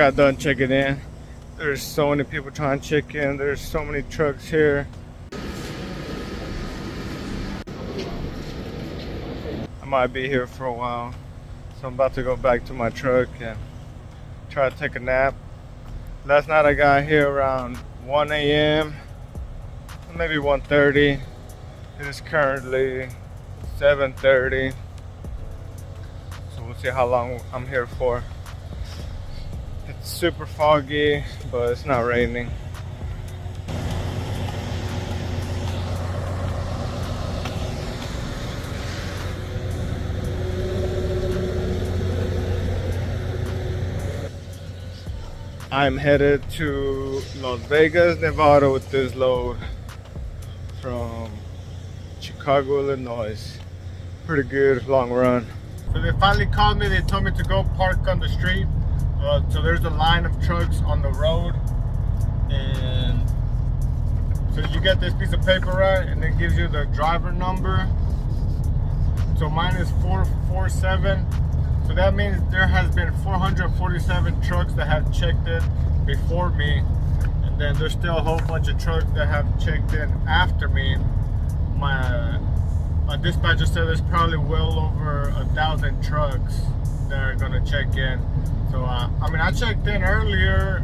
got done checking in. There's so many people trying to check in. There's so many trucks here. I might be here for a while, so I'm about to go back to my truck and try to take a nap. Last night I got here around 1 a.m. maybe 1:30. It is currently 7:30, so we'll see how long I'm here for. It's super foggy, but it's not raining. I'm headed to Las Vegas, Nevada with this load from Chicago, Illinois. Pretty good long run. So they finally called me. They told me to go park on the street. So there's a line of trucks on the road, and so you get this piece of paper, right, and it gives you the driver number. So mine is 447. So that means there has been 447 trucks that have checked in before me, and then there's still a whole bunch of trucks that have checked in after me. My dispatcher said there's probably well over 1,000 trucks that are gonna check in. So I mean, I checked in earlier,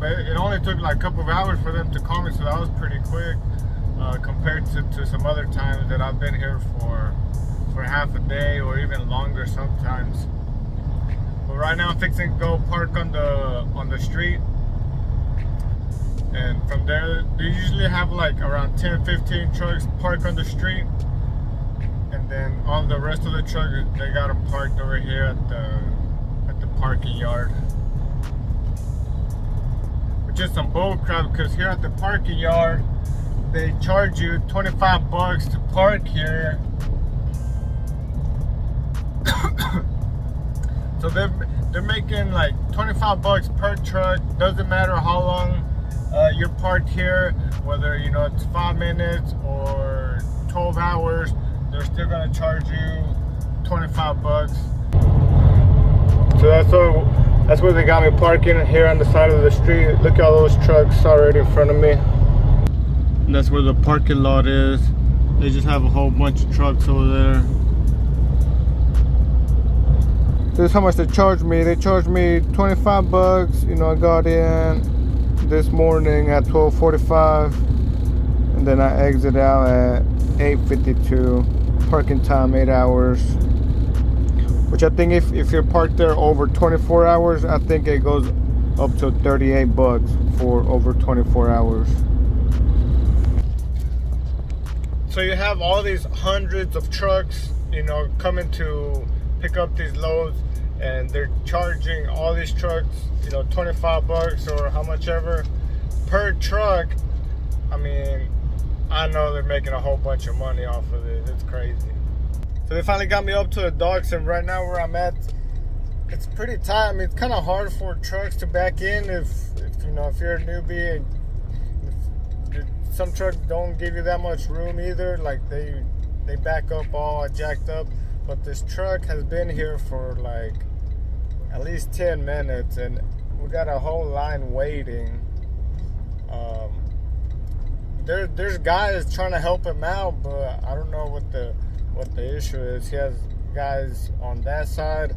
but it only took like a couple of hours for them to call me, so that was pretty quick compared to some other times that I've been here for half a day or even longer sometimes. But right now I'm fixing to go park on the street, and from there they usually have like around 10-15 trucks parked on the street, and then all the rest of the trucks, they got them parked over here at the parking yard, which is some bull crap, because here at the parking yard they charge you 25 bucks to park here. So they're making like 25 bucks per truck. Doesn't matter how long you're parked here, whether it's 5 minutes or 12 hours, they're still gonna charge you 25 bucks. So that's where they got me parking, here on the side of the street. Look at all those trucks already in front of me. And that's where the parking lot is. They just have a whole bunch of trucks over there. This is how much they charged me. They charged me 25 bucks. I got in this morning at 12:45, and then I exit out at 8:52. Parking time 8 hours. Which I think if you're parked there over 24 hours, I think it goes up to 38 bucks for over 24 hours. So you have all these hundreds of trucks, coming to pick up these loads, and they're charging all these trucks, 25 bucks or how much ever per truck. I mean, I know they're making a whole bunch of money off of this. It's crazy. So they finally got me up to the docks, and right now where I'm at, it's pretty tight. I mean, it's kind of hard for trucks to back in if you're a newbie, and some trucks don't give you that much room either. Like they back up all jacked up. But this truck has been here for like at least 10 minutes, and we got a whole line waiting. There's guys trying to help him out, but I don't know what the issue is. He has guys on that side,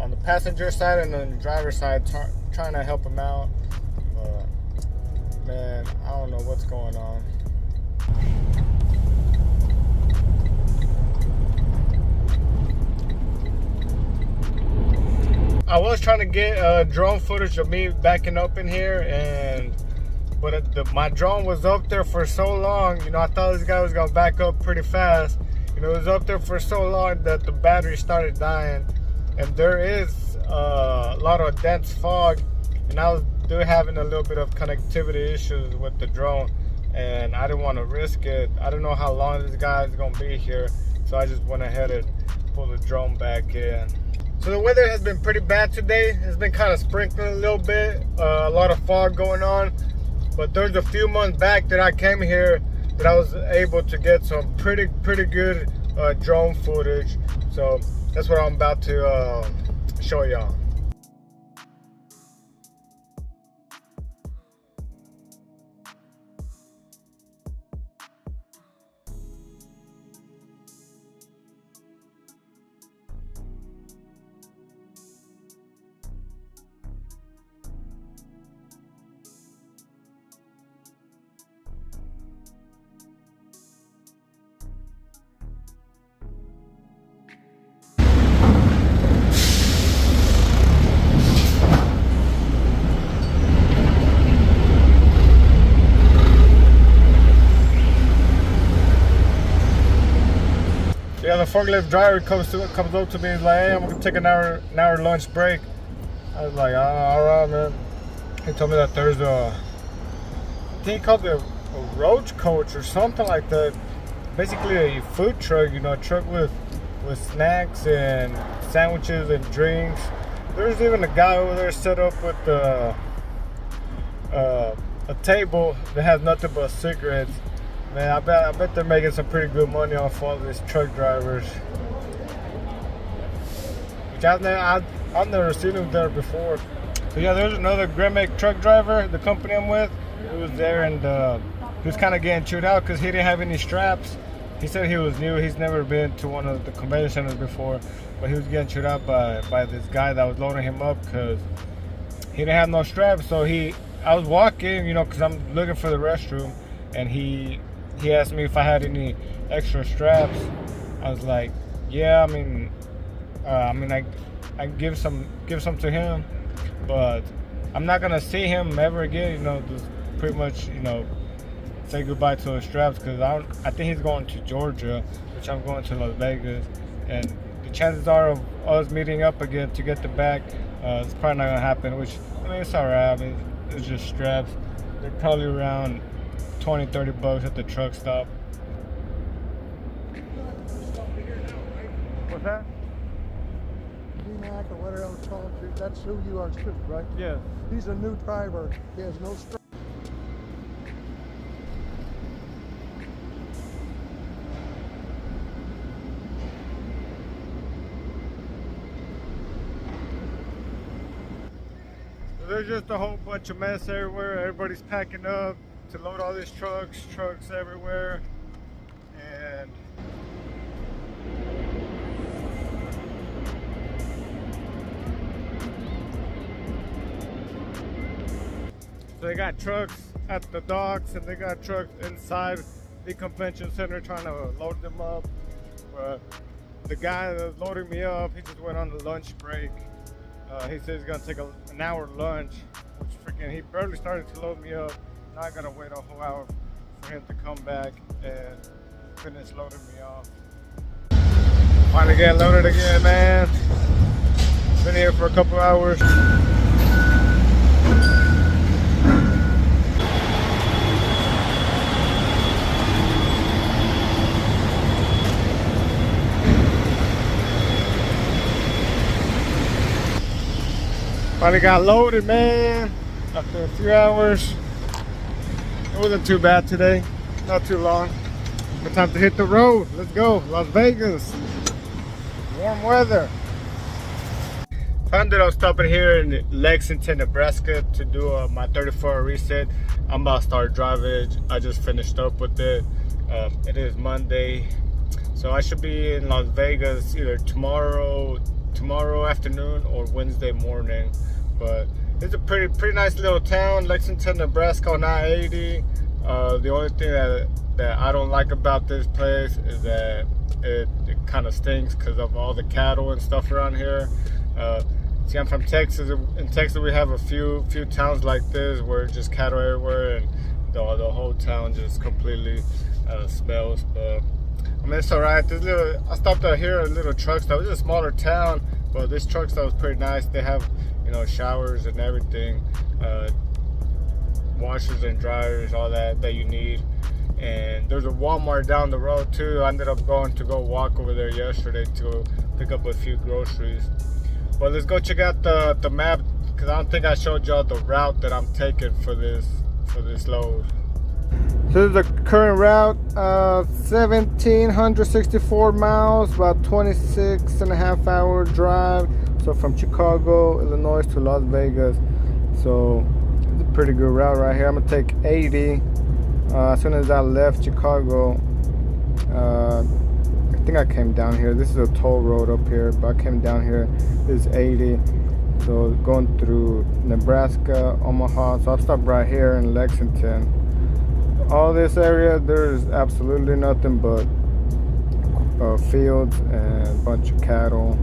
on the passenger side, and on the driver's side trying to help him out. But man, I don't know what's going on. I was trying to get drone footage of me backing up in here, but my drone was up there for so long. I thought this guy was gonna back up pretty fast. It was up there for so long that the battery started dying, and there is a lot of dense fog, and I was having a little bit of connectivity issues with the drone, and I didn't want to risk it. I don't know how long this guy is gonna be here, so I just went ahead and pulled the drone back in. So the weather has been pretty bad today. It's been kind of sprinkling a little bit, a lot of fog going on. But there's a few months back that I came here that I was able to get some pretty good drone footage. So that's what I'm about to show y'all. forklift driver comes up to me and is like, hey, I'm gonna take an hour lunch break. I was like, all right, man. He told me that there's I think he called it a roach coach or something like that. Basically a food truck, you know, a truck with snacks and sandwiches and drinks. There's even a guy over there set up with a table that has nothing but cigarettes. Man, I bet they're making some pretty good money off all these truck drivers. Which I've never seen them there before. So yeah, there's another Gremic truck driver, the company I'm with. He was there and he was kind of getting chewed out because he didn't have any straps. He said he was new. He's never been to one of the convention centers before, but he was getting chewed out by this guy that was loading him up because he didn't have no straps. So I was walking, you know, because I'm looking for the restroom, and he asked me if I had any extra straps. I was like, yeah, I give some to him, but I'm not gonna see him ever again. You know, just pretty much, you know, say goodbye to his straps because I think he's going to Georgia, which I'm going to Las Vegas, and the chances are of us meeting up again to get the bag, it's probably not gonna happen. Which, I mean, it's alright. I mean, it's just straps. They're probably around $20-30 at the truck stop. What's that? D-Mac or whatever else it's called. That's who you are too, right? Yeah. He's a new driver. He has no strap. There's just a whole bunch of mess everywhere. Everybody's packing up to load all these trucks everywhere. And so they got trucks at the docks and they got trucks inside the convention center trying to load them up. But the guy that's loading me up, he just went on the lunch break. He said he's gonna take an hour lunch, which freaking, he barely started to load me up. Now I gotta wait a whole hour for him to come back and finish loading me off. Finally getting loaded again, man. Been here for a couple hours. Finally got loaded, man, after a few hours. It wasn't too bad today, not too long. But time to hit the road. Let's go, Las Vegas. Warm weather. Found that I was stopping here in Lexington, Nebraska to do my 34-hour reset. I'm about to start driving. I just finished up with it. It is Monday, so I should be in Las Vegas either tomorrow afternoon or Wednesday morning. But it's a pretty nice little town, Lexington, Nebraska on I-70. The only thing that I don't like about this place is that it kind of stinks because of all the cattle and stuff around here. See, I'm from Texas. In Texas, we have a few towns like this where it's just cattle everywhere, and the whole town just completely smells. But I mean, it's alright. I stopped out here at a little truck stop. It's a smaller town, but this truck stop was pretty nice. They have, you know, showers and everything, washers and dryers, all that you need. And there's a Walmart down the road too. I ended up going to walk over there yesterday to pick up a few groceries. But let's go check out the map, because I don't think I showed y'all the route that I'm taking for this load. So this is the current route, 1,764 miles, about 26.5-hour drive. So from Chicago, Illinois to Las Vegas. So it's a pretty good route right here. I'm gonna take 80. As soon as I left Chicago, I think I came down here. This is a toll road up here, but I came down here. This is 80. So going through Nebraska, Omaha. So I'll stop right here in Lexington. All this area, there's absolutely nothing but fields and a bunch of cattle.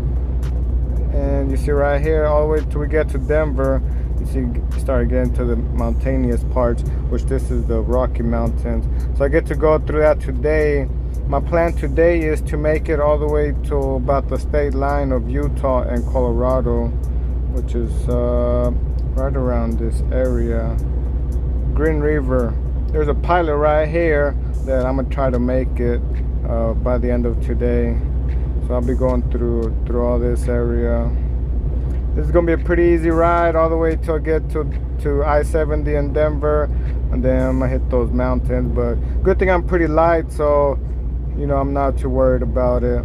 And you see right here, all the way till we get to Denver, you see, start getting to the mountainous parts, which this is the Rocky Mountains. So I get to go through that today, My plan today is to make it all the way to about the state line of Utah and Colorado, which is right around this area. Green River. There's a pilot right here that I'm gonna try to make it by the end of today. So I'll be going through all this area. This is gonna be a pretty easy ride all the way till I get to I-70 in Denver, and then I'm gonna hit those mountains. But good thing I'm pretty light, so you know I'm not too worried about it.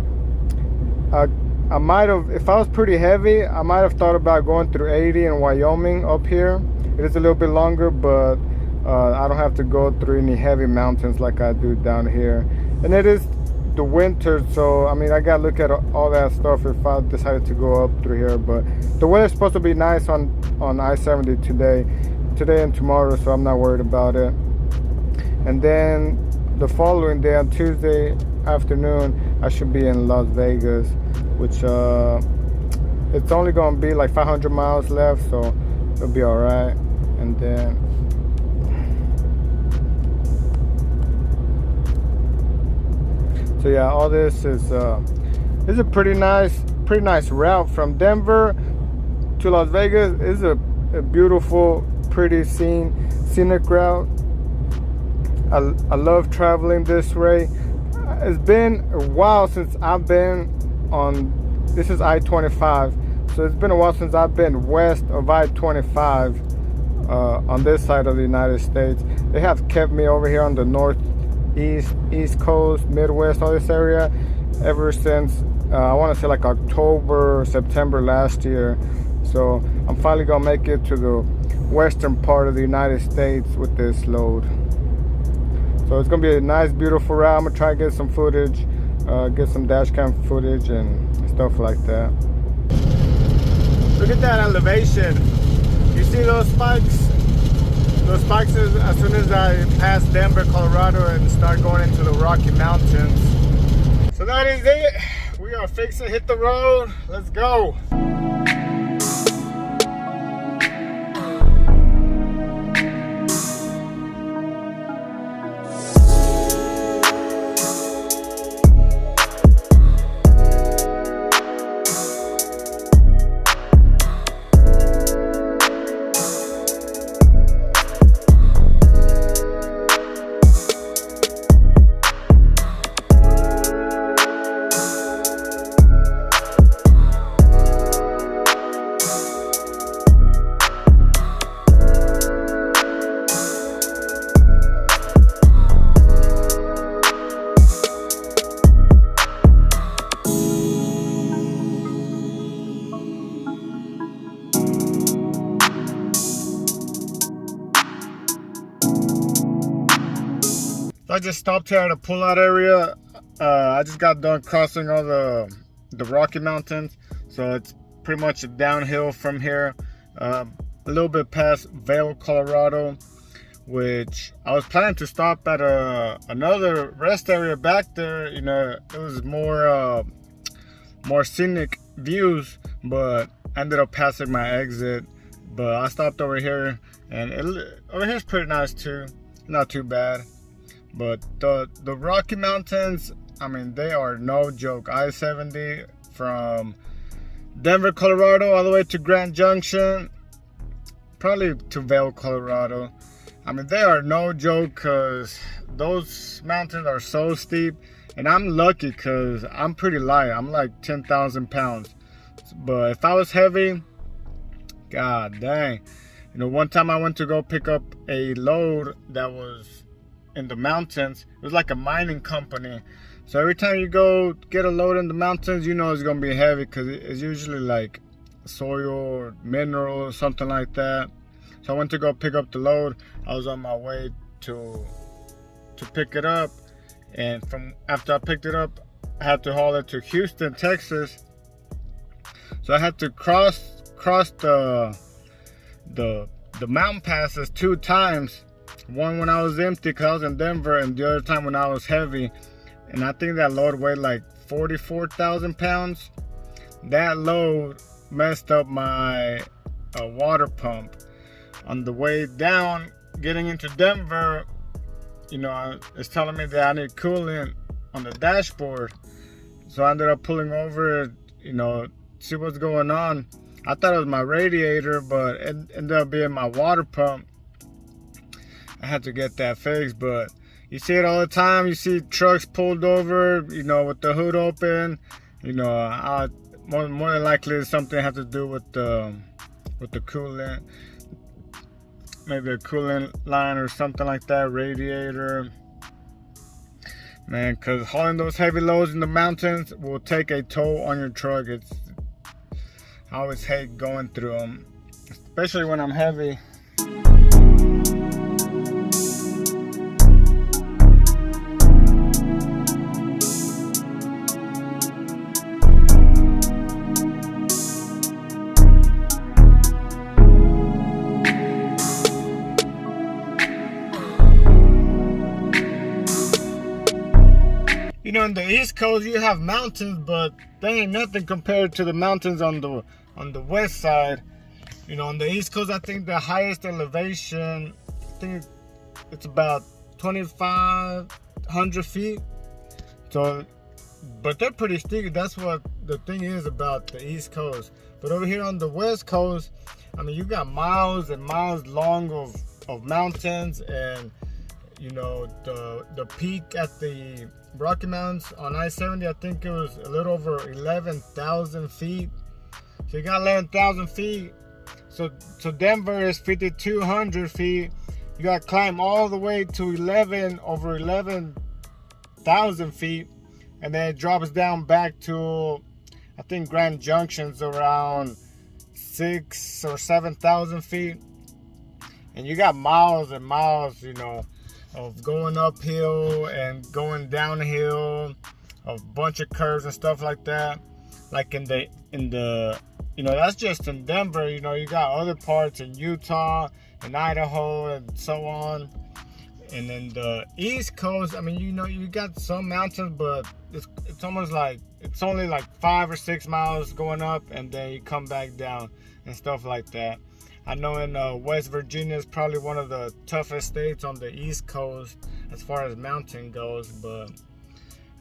I might have, if I was pretty heavy, I might have thought about going through 80 in Wyoming up here. It is a little bit longer, but I don't have to go through any heavy mountains like I do down here. And it is the winter, so I mean I gotta look at all that stuff if I decided to go up through here. But the weather's supposed to be nice on I-70 today and tomorrow, so I'm not worried about it. And then the following day, on Tuesday afternoon, I should be in Las Vegas, which it's only gonna be like 500 miles left, so it'll be all right. And then so yeah, all this is a pretty nice route from Denver to Las Vegas. It's a beautiful, pretty scenic route. I love traveling this way. It's been a while since I've been on, this is I-25, so it's been a while since I've been west of I-25 on this side of the United States. They have kept me over here on the northeast, east coast, Midwest, all this area ever since I want to say like October, September last year. So I'm finally gonna make it to the western part of the United States with this load. So it's gonna be a nice, beautiful route. I'm gonna try to get some footage, get some dash cam footage and stuff like that. Look at that elevation. You see those spikes? Those spikes is as soon as I pass Denver, Colorado and start going into the Rocky Mountains. So that is it. We are fixing to hit the road. Let's go. So I just stopped here at a pullout area. I just got done crossing all the Rocky Mountains, so it's pretty much downhill from here. A little bit past Vail, Colorado, which I was planning to stop at another rest area back there. You know, it was more scenic views, but I ended up passing my exit. But I stopped over here, and over here's pretty nice too, not too bad. But the Rocky Mountains, I mean, they are no joke. I-70 from Denver, Colorado, all the way to Grand Junction, probably to Vail, Colorado. I mean, they are no joke because those mountains are so steep. And I'm lucky because I'm pretty light. I'm like 10,000 pounds. But if I was heavy, god dang. You know, one time I went to go pick up a load that was in the mountains. It was like a mining company. So every time you go get a load in the mountains, you know it's gonna be heavy because it's usually like soil or mineral or something like that. So I went to go pick up the load. I was on my way to pick it up, and from after I picked it up, I had to haul it to Houston, Texas. So I had to cross the mountain passes 2 times. One when I was empty because I was in Denver, and the other time when I was heavy. And I think that load weighed like 44,000 pounds. That load messed up my water pump. On the way down, getting into Denver, you know, it's telling me that I need coolant dashboard. So I ended up pulling over, you know, see what's going on. I thought it was my radiator, but it ended up being my water pump. I had to get that fixed, but you see it all the time. You see trucks pulled over, you know, with the hood open. You know, more than likely it's something have to do with the coolant. Maybe a coolant line or something like that, radiator. Man, because hauling those heavy loads in the mountains will take a toll on your truck. I always hate going through them, especially when I'm heavy. You know, in the East Coast, you have mountains, but they ain't nothing compared to the mountains on the west side. You know, on the East Coast, I think the highest elevation, I think it's about 2,500 feet. So, but they're pretty steep. That's what the thing is about the East Coast. But over here on the West Coast, I mean, you got miles and miles long of mountains, and you know, the peak at the Rocky Mountains on I-70, I think it was a little over 11,000 feet. So you got 11,000 feet. So Denver is 5,200 feet. You got to climb all the way to over 11,000 feet, and then it drops down back to, I think Grand Junction's around 6,000 or 7,000 feet. And you got miles and miles, you know, of going uphill and going downhill, a bunch of curves and stuff like that. Like in the you know, that's just in Denver. You know, you got other parts in Utah and Idaho and so on. And then the East Coast, I mean, you know, you got some mountains, but it's almost like it's only like 5 or 6 miles going up, and then you come back down and stuff like that. I know in West Virginia is probably one of the toughest states on the East Coast as far as mountain goes, but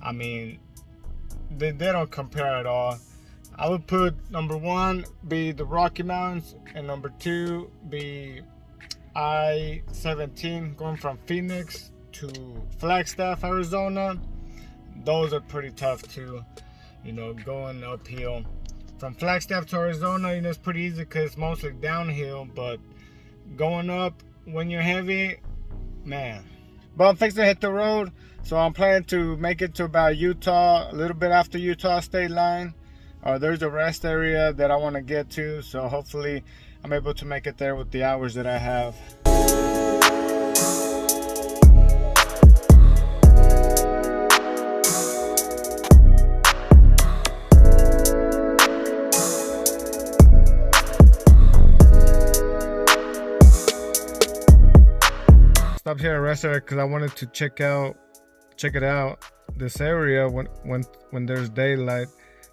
I mean, they don't compare at all. I would put number 1 be the Rocky Mountains, and number 2 be I-70 going from Phoenix to Flagstaff, Arizona. Those are pretty tough too, you know, going uphill. From Flagstaff to Arizona, you know, it's pretty easy because it's mostly downhill, but going up when you're heavy, man. But I'm fixing to hit the road, so I'm planning to make it to about Utah, a little bit after Utah state line. There's a rest area that I want to get to, so hopefully I'm able to make it there with the hours that I have. Stopped here at a rest area because I wanted to check it out, this area when there's daylight.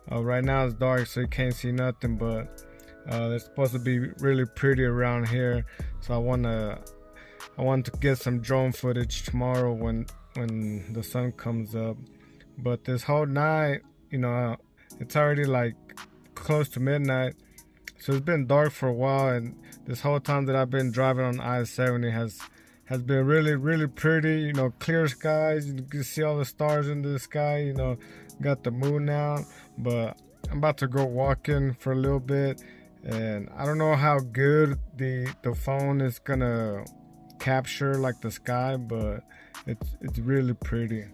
Right now it's dark, so you can't see nothing, but it's supposed to be really pretty around here. So I want to get some drone footage tomorrow when the sun comes up. But this whole night, you know, it's already like close to midnight, so it's been dark for a while, and this whole time that I've been driving on I-70 has been really, really pretty. You know, clear skies. You can see all the stars in the sky. You know, got the moon out. But I'm about to go walking for a little bit, and I don't know how good the phone is gonna capture like the sky, but it's really pretty.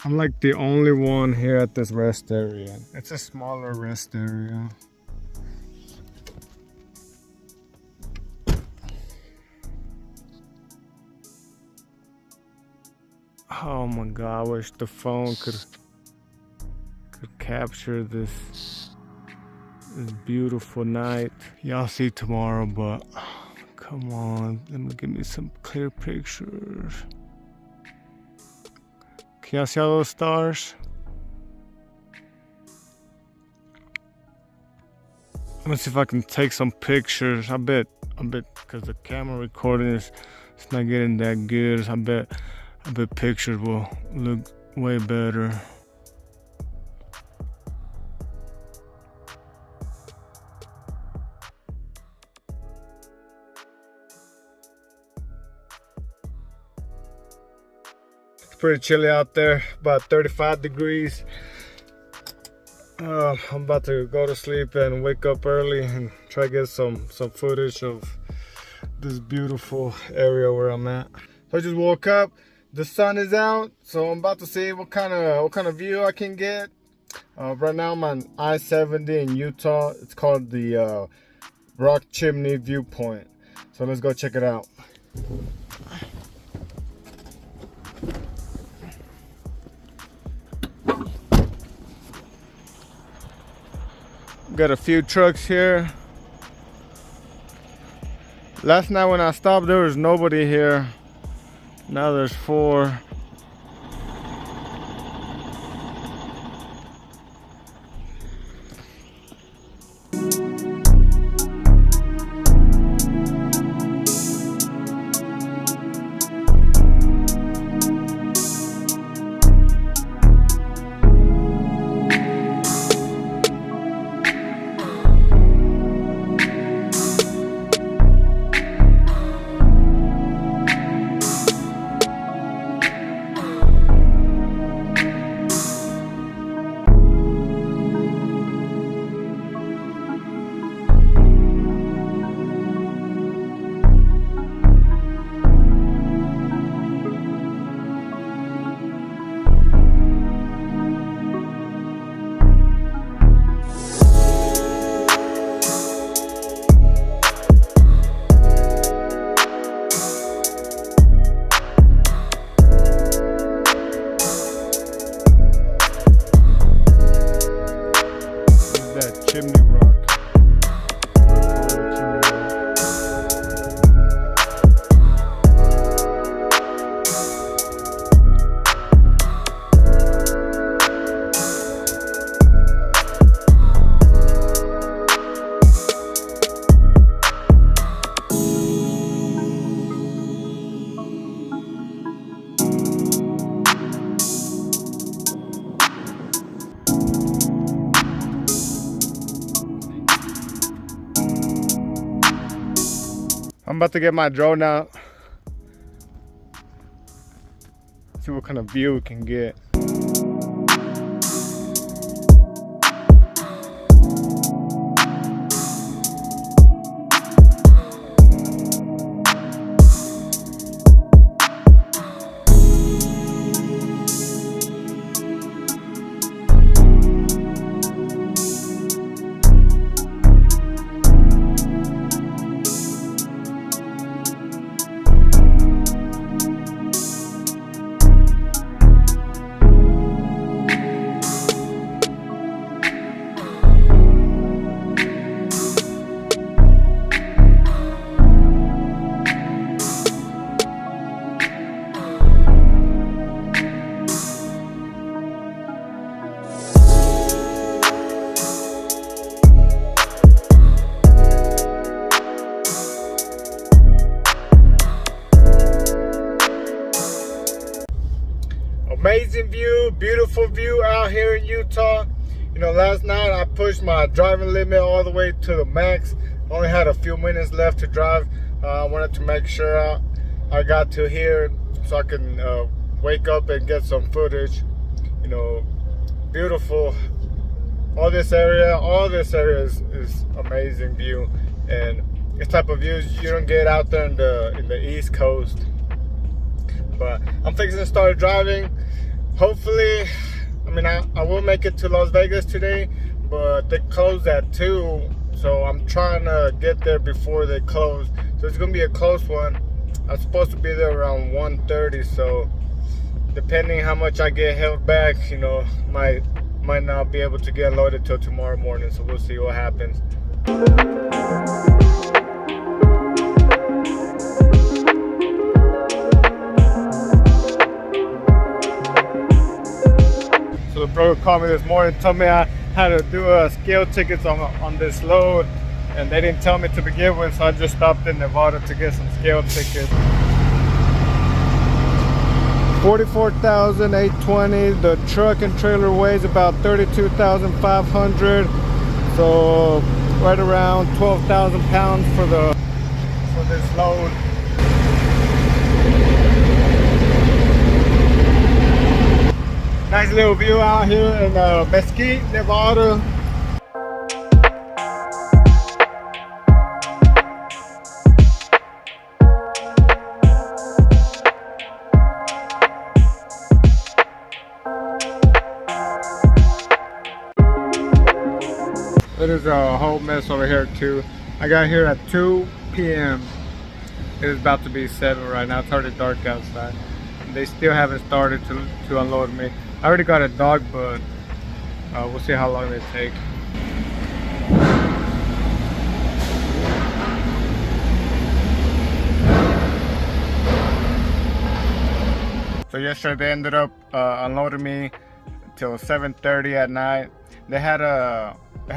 I'm like the only one here at this rest area. It's a smaller rest area. Oh my God, I wish the phone could capture this beautiful night. Y'all see tomorrow, but come on, let me give me some clear pictures. Can y'all see all those stars? Let me see if I can take some pictures. I bet because the camera recording is not getting that good. I bet a bit pictured will look way better. It's pretty chilly out there, about 35 degrees. I'm about to go to sleep and wake up early and try to get some footage of this beautiful area where I'm at. So I just woke up, the sun is out, so I'm about to see what kind of view I can get. Right now I'm on I-70 in Utah. It's called the Rock Chimney Viewpoint. So let's go check it out. Got a few trucks here. Last night when I stopped, there was nobody here. Now there's 4. Chimney rock. I'm about to get my drone out. See what kind of view we can get. Amazing view, beautiful view out here in Utah. You know, last night I pushed my driving limit all the way to the max. Only had a few minutes left to drive. I wanted to make sure I got to here so I can wake up and get some footage. You know, beautiful. All this area is amazing view, and this type of views you don't get out there in the East Coast. But I'm fixing to start driving. Hopefully, I mean, I will make it to Las Vegas today, but they close at 2, so I'm trying to get there before they close. So it's gonna be a close one. I'm supposed to be there around 1:30, so depending how much I get held back, you know, might not be able to get loaded till tomorrow morning. So we'll see what happens. So the broker called me this morning, told me I had to do scale tickets on this load, and they didn't tell me to begin with, so I just stopped in Nevada to get some scale tickets. 44,820. The truck and trailer weighs about 32,500. So right around 12,000 pounds for this load. Nice little view out here in Mesquite, Nevada. It is a whole mess over here too. I got here at 2 p.m. It is about to be 7 right now. It's already dark outside. They still haven't started to unload me. I already got a dog, but we'll see how long they take. So yesterday they ended up unloading me till 7:30 at night. They had a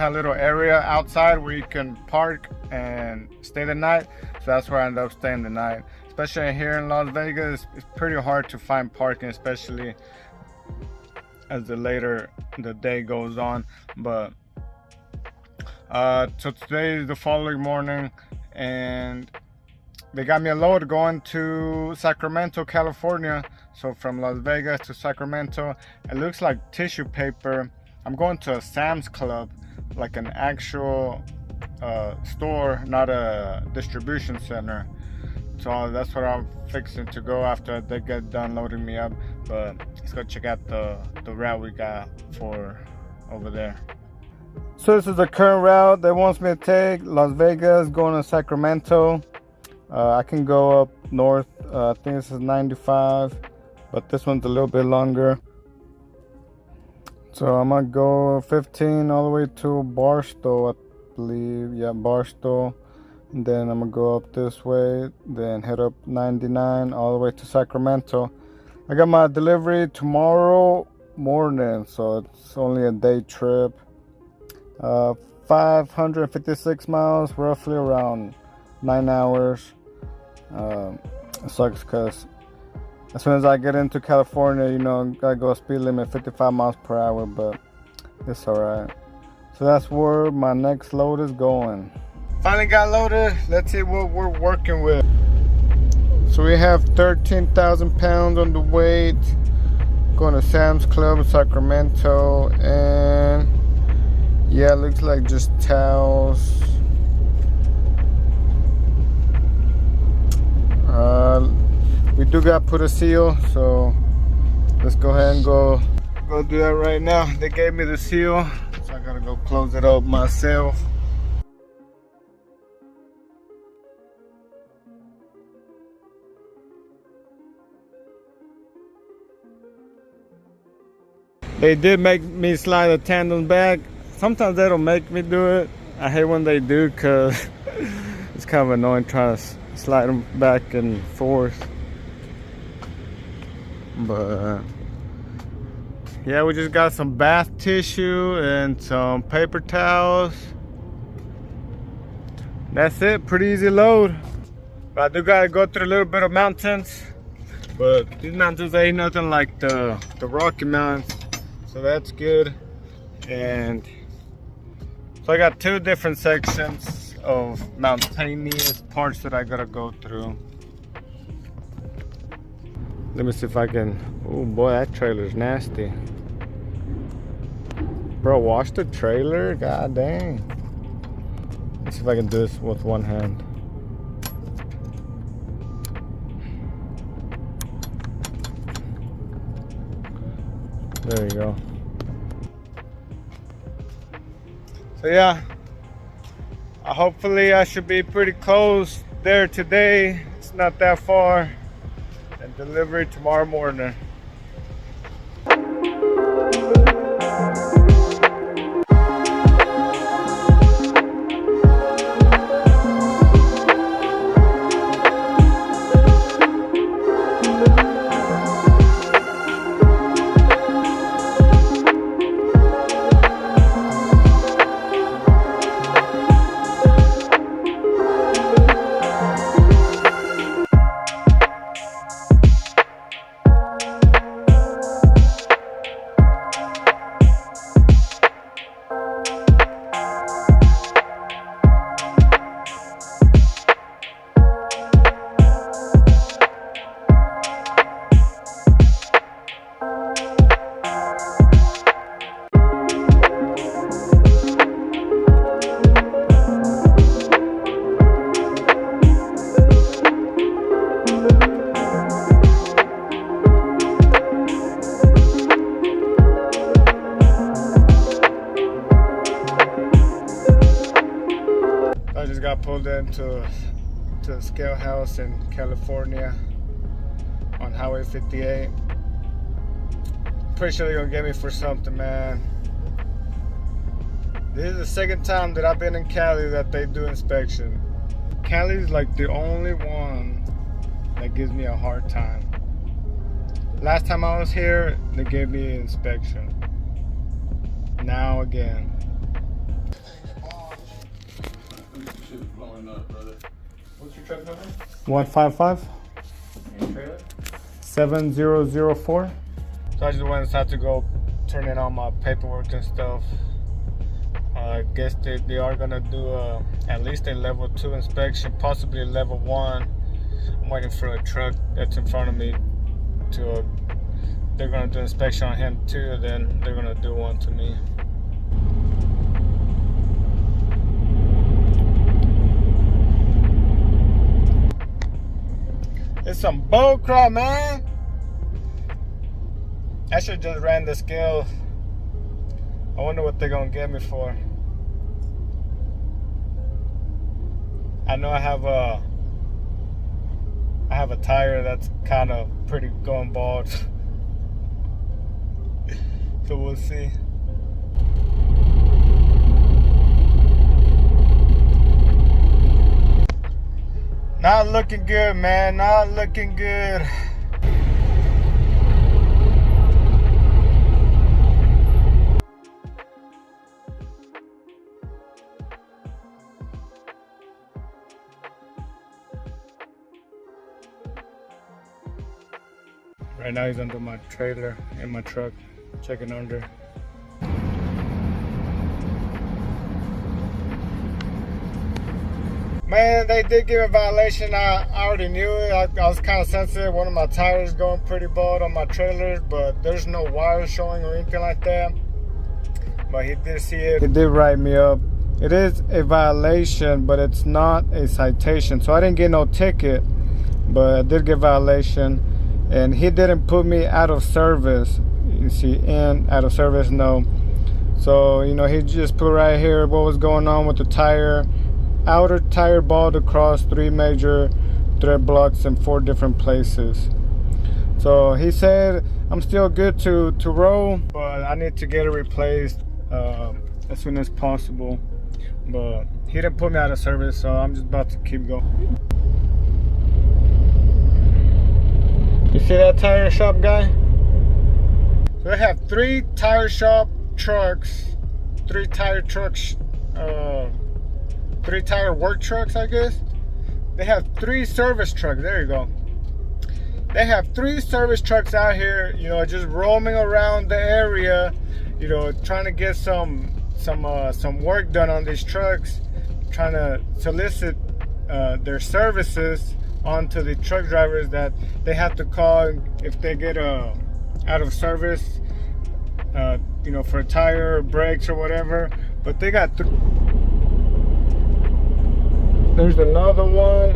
little area outside where you can park and stay the night. So that's where I ended up staying the night. Especially here in Las Vegas, it's pretty hard to find parking, especially as the day goes on. But so today is the following morning, and they got me a load going to Sacramento, California. So from Las Vegas to Sacramento, it looks like tissue paper. I'm going to a Sam's Club, like an actual store, not a distribution center. So that's where I'm fixing to go after they get done loading me up. But let's go check out the route we got for over there. So this is the current route they wants me to take. Las Vegas going to Sacramento. I can go up north. I think this is 95, but this one's a little bit longer. So I'm gonna go 15 all the way to Barstow, I believe. Yeah, Barstow. And then I'm gonna go up this way, then head up 99 all the way to Sacramento. I got my delivery tomorrow morning, so it's only a day trip. 556 miles, roughly around 9 hours. It sucks because as soon as I get into California, you know, gotta go speed limit 55 miles per hour, but it's alright. So that's where my next load is going. Finally got loaded. Let's see what we're working with. So we have 13,000 pounds on the weight. Going to Sam's Club in Sacramento, and yeah, it looks like just towels. We do got to put a seal, so let's go ahead and go do that right now. They gave me the seal, so I gotta go close it up myself. They did make me slide the tandem back. Sometimes they don't make me do it. I hate when they do, because it's kind of annoying trying to slide them back and forth. But yeah, we just got some bath tissue and some paper towels. That's it, pretty easy load. But I do gotta go through a little bit of mountains, but these mountains ain't nothing like the Rocky Mountains, so that's good. And so I got 2 different sections of mountainous parts that I gotta go through. Let me see if I can. Oh boy, that trailer's nasty. Bro, wash the trailer? God dang. Let's see if I can do this with one hand. There you go. So yeah, hopefully I should be pretty close there today. It's not that far. And delivery tomorrow morning. pulled into a scale house in California on Highway 58. Pretty sure they're gonna get me for something, man. This is the second time that I've been in Cali that they do inspection. Cali's like the only one that gives me a hard time. Last time I was here, they gave me an inspection. Now again. Shit's blowing up, brother. What's your truck number? 155 And trailer? 7004. So I just went inside to go turn in all my paperwork and stuff. I guess they are gonna do at least a level 2 inspection, possibly a level 1. I'm waiting for a truck that's in front of me to. They're gonna do inspection on him too, then they're gonna do one to me. It's some bull crap, man. I should just ran the scale. I wonder what they're gonna get me for. I know I have a tire that's kind of pretty going bald. So we'll see. Not looking good, man. Not looking good. Right now he's under my trailer in my truck, checking under. Man, they did give a violation. I already knew it. I was kind of sensitive. One of my tires going pretty bald on my trailers, but there's no wires showing or anything like that. But he did see it. He did write me up. It is a violation, but it's not a citation. So I didn't get no ticket, but I did get violation. And he didn't put me out of service. You see, in, out of service, no. So, you know, he just put right here what was going on with the tire. Outer tire bald across 3 major thread blocks in 4 different places. So he said I'm still good to roll, but I need to get it replaced as soon as possible. But he didn't put me out of service, so I'm just about to keep going. You see that tire shop guy? So they have 3 tire shop trucks, 3 tire trucks, 3 tire work trucks, I guess. They have 3 service trucks. There you go. They have 3 service trucks out here, you know, just roaming around the area, you know, trying to get some work done on these trucks, trying to solicit their services onto the truck drivers that they have to call if they get out of service, you know, for a tire or brakes or whatever. But they got there's another one,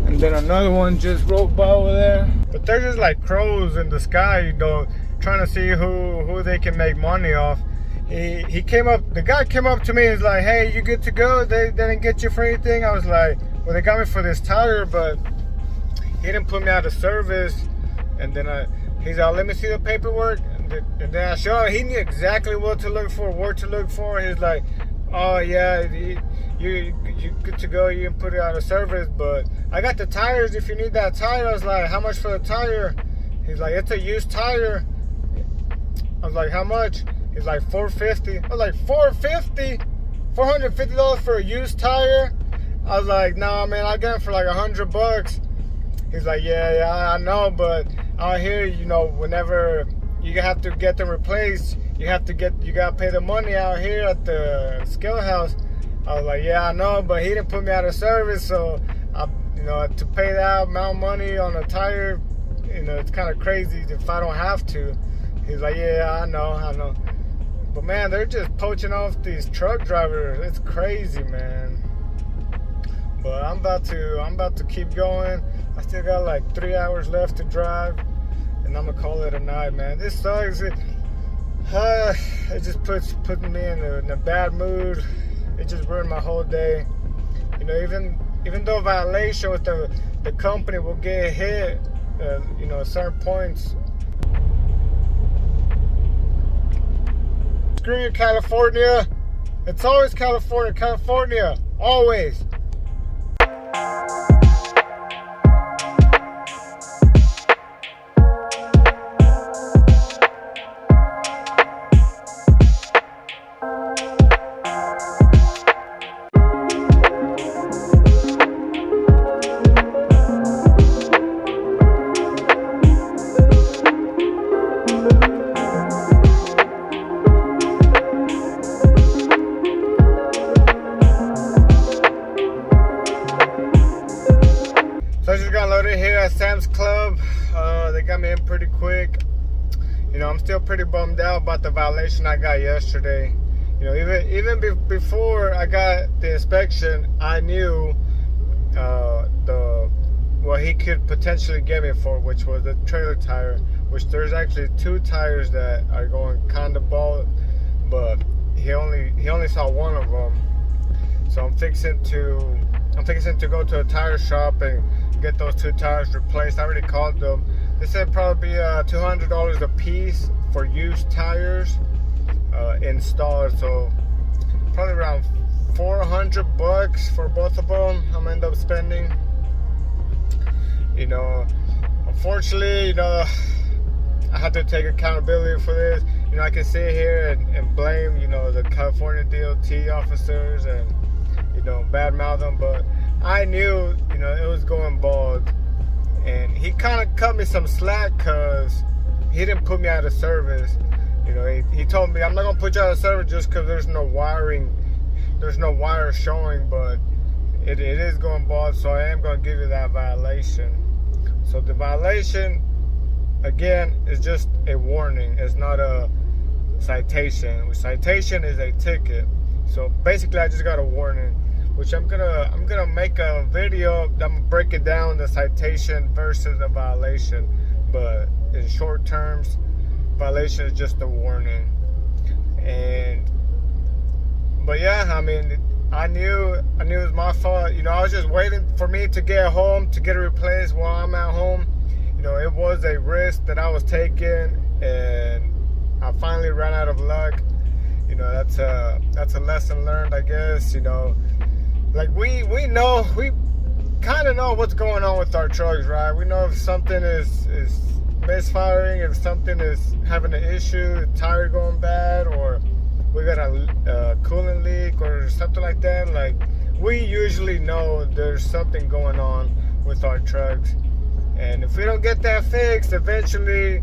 and then another one just rolled by over there. But they're just like crows in the sky, you know, trying to see who they can make money off. He came up, the guy came up to me and was like, hey, you good to go? They didn't get you for anything? I was like, well, they got me for this tire, but he didn't put me out of service. And then he's like, let me see the paperwork. And then I showed him. He knew exactly what to look for, where to look for. He's like, oh yeah, you good to go. You can put it out of service, but I got the tires if you need that tire. I was like, how much for the tire? He's like, it's a used tire. I was like, how much? He's like, $450. I was like, $450? $450 for a used tire? I was like, nah, man, I got it for like $100. He's like, yeah, I know, but out here, you know, whenever you have to get them replaced, you gotta pay the money out here at the scale house. I was like, yeah, I know, but he didn't put me out of service, so you know, to pay that amount of money on a tire, you know, it's kind of crazy if I don't have to. He's like, yeah, I know. But man, they're just poaching off these truck drivers. It's crazy, man. But I'm about to keep going. I still got like 3 hours left to drive, and I'm gonna call it a night, man. This sucks. It just puts me in a bad mood. It just ruined my whole day. You know, even though violation with the company will get hit, you know, certain points. Screw you, California. It's always California, California, always. So I just got loaded here at Sam's Club. They got me in pretty quick. You know, I'm still pretty bummed out about the violation I got yesterday. You know, even before I got the inspection, I knew what he could potentially get me for, which was the trailer tire. Which there's actually 2 tires that are going kind of bald, but he only saw one of them. So I'm fixing to go to a tire shop and get those 2 tires replaced. I already called them. They said probably $200 a piece for used tires installed. So probably around $400 for both of them. I'm gonna end up spending. You know, unfortunately, you know, I have to take accountability for this. You know, I can sit here and blame, you know, the California DOT officers and, you know, badmouth them, but I knew, you know, it was going bald. And he kind of cut me some slack because he didn't put me out of service. You know, he told me, I'm not gonna put you out of service just because there's no wiring, there's no wire showing, but it is going bald, so I am gonna give you that violation. So the violation, again, is just a warning. It's not a citation. Citation is a ticket. So basically, I just got a warning, which I'm gonna make a video. I'm gonna break it down, the citation versus the violation. But in short terms, violation is just a warning. But yeah, I mean, I knew it was my fault. You know, I was just waiting for me to get home to get it replaced while I'm at home. You know, it was a risk that I was taking, and I finally ran out of luck. You know, that's a lesson learned, I guess. You know, like we kind of know what's going on with our trucks, right? We know if something is misfiring, if something is having an issue, tire going bad, or we got a coolant leak or something like that. Like, we usually know there's something going on with our trucks. And if we don't get that fixed, eventually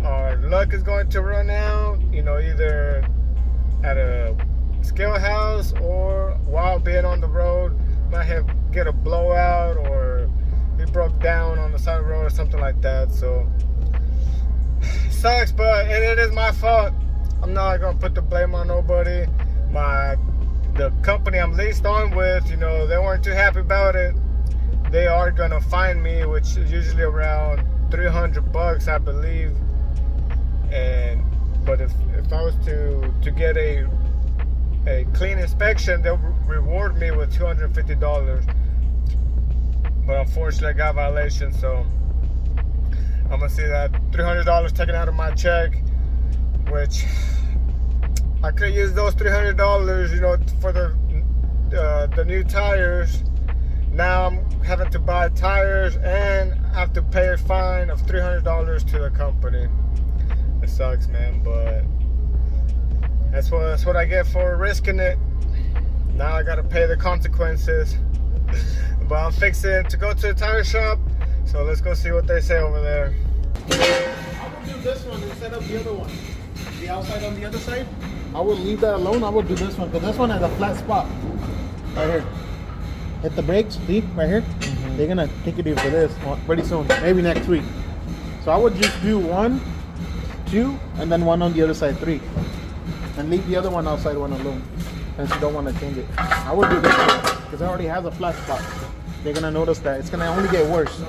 our luck is going to run out, you know, either at a scale house or while being on the road. Might get a blowout or be broke down on the side of the road or something like that. So it sucks, but it is my fault. I'm not gonna put the blame on nobody. The company I'm leased on with, you know, they weren't too happy about it. They are gonna fine me, which is usually around $300, I believe. But if I was to get a clean inspection, they'll reward me with $250. But unfortunately, I got violation, so I'm gonna see that $300 taken out of my check, which I could use those $300, you know, for the new tires. Now I'm having to buy tires and have to pay a fine of $300 to the company. It sucks, man, but that's what I get for risking it. Now I gotta pay the consequences. But I'm fixing to go to the tire shop, so let's go see what they say over there. I would do this one instead of the other one. The outside on the other side. I would leave that alone. I would do this one because this one has a flat spot right here. Hit the brakes, see, right here. They're gonna take you for this pretty soon, maybe next week. So I would just do 1, 2, and then 1 on the other side, 3, and leave the other one outside one alone, since you don't want to change it. I would do this one because it already has a flat spot. They're gonna notice that it's gonna only get worse. So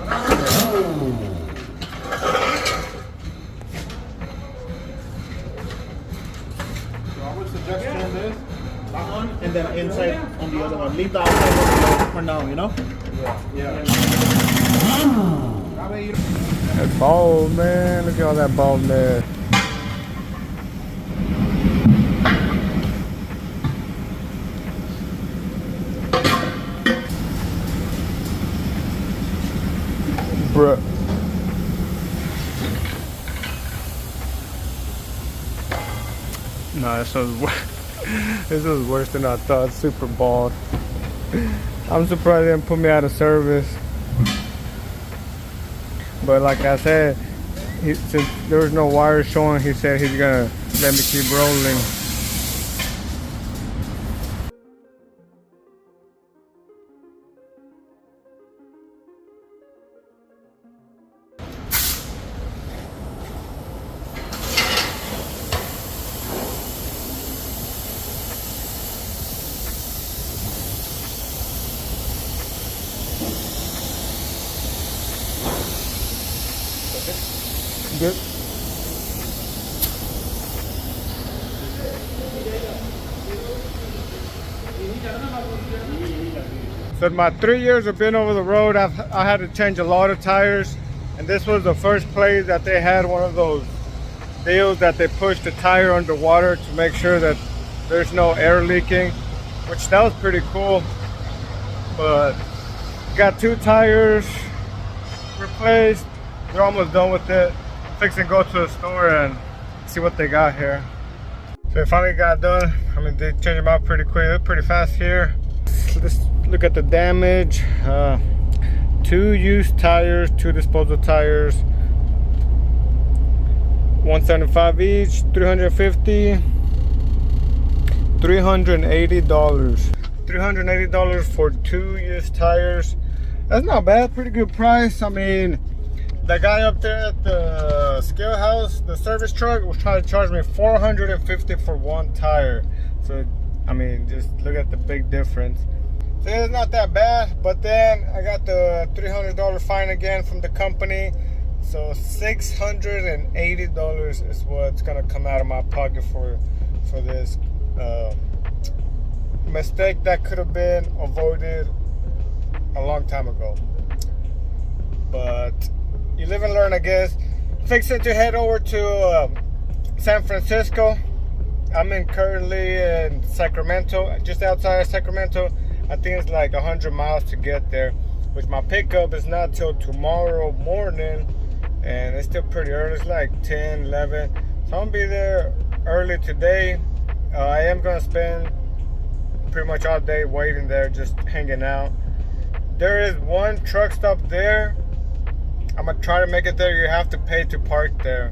I would suggest doing this. that one, and then inside on the other one. Leave the outside for now, you know? Yeah. That bald, man. Look at all that baldness. Bruh. No, this was worse than I thought. Super bald. I'm surprised they didn't put me out of service. But like I said, since there was no wire showing, he said he's gonna let me keep rolling. Good. So in my 3 years of being over the road, I had to change a lot of tires, and this was the first place that they had one of those deals that they push the tire underwater to make sure that there's no air leaking, which that was pretty cool. But got 2 tires replaced. They're almost done with it. Fixing to go to the store and see what they got here. So it finally got done. I mean, they changed them out pretty quick. They're pretty fast here. Let's look at the damage. 2 used tires, 2 disposal tires. 175 each, 350, $380. $380 for 2 used tires. That's not bad, pretty good price. I mean, the guy up there at the scale house, the service truck, was trying to charge me $450 for 1 tire. So, I mean, just look at the big difference. So it's not that bad, but then I got the $300 fine again from the company. So $680 is what's gonna come out of my pocket for this mistake that could have been avoided a long time ago. But you live and learn, I guess. Fixing to head over to San Francisco. I'm currently in Sacramento, just outside of Sacramento. I think it's like 100 miles to get there, which my pickup is not till tomorrow morning, and it's still pretty early. It's like 10, 11. So I'm gonna be there early today. I am gonna spend pretty much all day waiting there, just hanging out. There is one truck stop there. I'm gonna try to make it there. You have to pay to park there.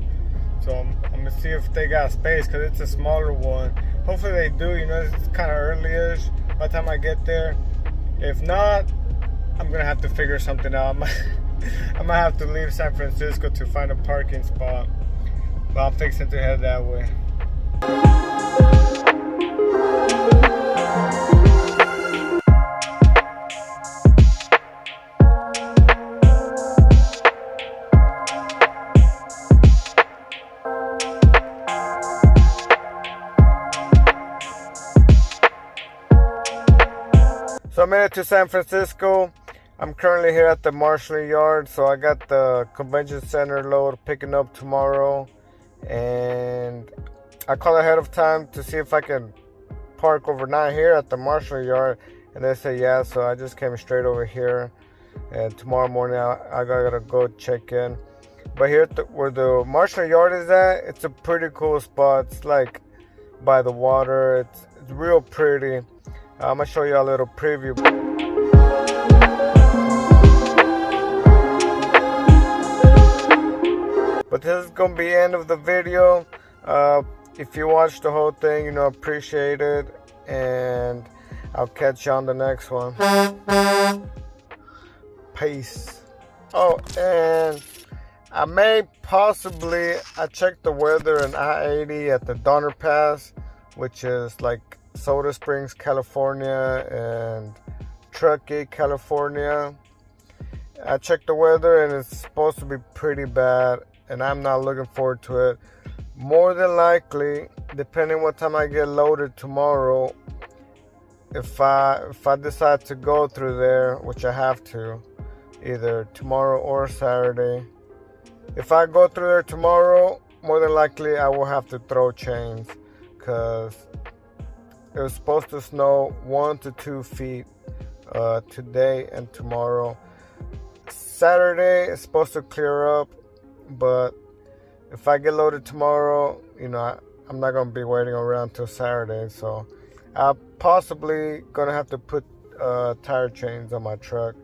So I'm gonna see if they got space, because it's a smaller one. Hopefully they do, you know, it's kind of early-ish by the time I get there. If not, I'm gonna have to figure something out. I might have to leave San Francisco to find a parking spot. But I'm fixing to head that way. So I made it to San Francisco. I'm currently here at the Marshall Yard. So I got the convention center load picking up tomorrow. And I called ahead of time to see if I can park overnight here at the Marshall Yard. And they said yeah, so I just came straight over here. And tomorrow morning I gotta go check in. But here where the Marshall Yard is at, it's a pretty cool spot. It's like by the water. It's real pretty. I'm gonna show you a little preview. But this is gonna be the end of the video. If you watched the whole thing, you know, appreciate it, and I'll catch you on the next one. Peace. Oh, and I checked the weather in I-80 at the Donner Pass, which is like Soda Springs, California, and Truckee, California. I checked the weather and it's supposed to be pretty bad, and I'm not looking forward to it. More than likely, depending what time I get loaded tomorrow, if I decide to go through there, which I have to, either tomorrow or Saturday. If I go through there tomorrow, more than likely I will have to throw chains, because it was supposed to snow 1 to 2 feet today and tomorrow. Saturday is supposed to clear up, but if I get loaded tomorrow, I'm not gonna be waiting around till Saturday, so I'm possibly gonna have to put tire chains on my truck.